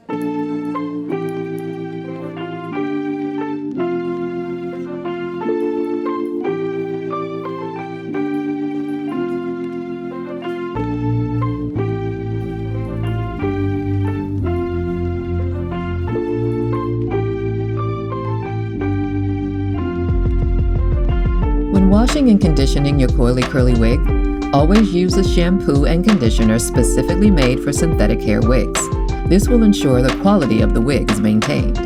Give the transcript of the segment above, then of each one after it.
When washing and conditioning your coily curly wig, always use a shampoo and conditioner specifically made for synthetic hair wigs. This will ensure the quality of the wig is maintained.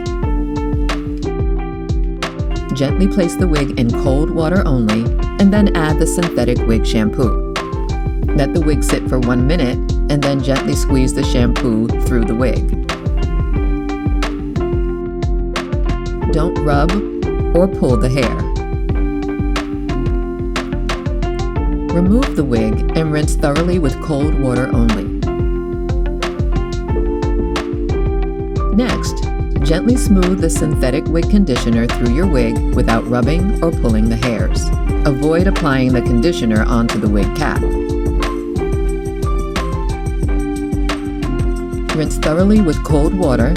Gently place the wig in cold water only, and then add the synthetic wig shampoo. Let the wig sit for 1 minute, and then gently squeeze the shampoo through the wig. Don't rub or pull the hair. Remove the wig and rinse thoroughly with cold water only. Next, gently smooth the synthetic wig conditioner through your wig without rubbing or pulling the hairs. Avoid applying the conditioner onto the wig cap. Rinse thoroughly with cold water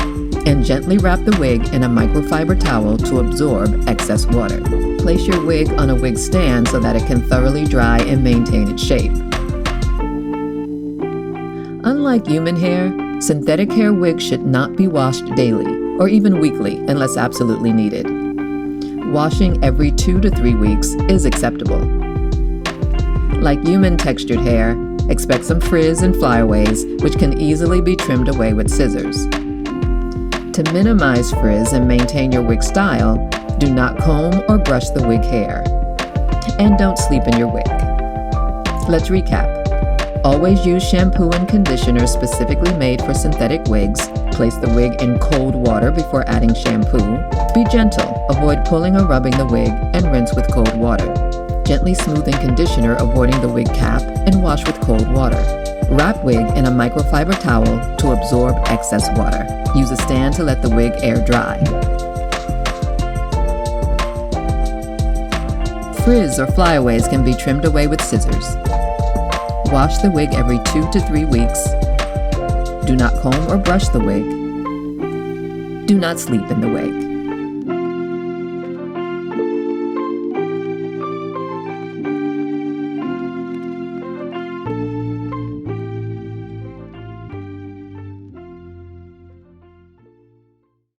and gently wrap the wig in a microfiber towel to absorb excess water. Place your wig on a wig stand so that it can thoroughly dry and maintain its shape. Unlike human hair, synthetic hair wigs should not be washed daily or even weekly unless absolutely needed. Washing every 2 to 3 weeks is acceptable. Like human textured hair, expect some frizz and flyaways, which can easily be trimmed away with scissors. To minimize frizz and maintain your wig style, do not comb or brush the wig hair. And don't sleep in your wig. Let's recap. Always use shampoo and conditioner specifically made for synthetic wigs. Place the wig in cold water before adding shampoo. Be gentle, avoid pulling or rubbing the wig, and rinse with cold water. Gently smooth in conditioner, avoiding the wig cap, and wash with cold water. Wrap wig in a microfiber towel to absorb excess water. Use a stand to let the wig air dry. Frizz or flyaways can be trimmed away with scissors. Wash the wig every 2 to 3 weeks. Do not comb or brush the wig. Do not sleep in the wig.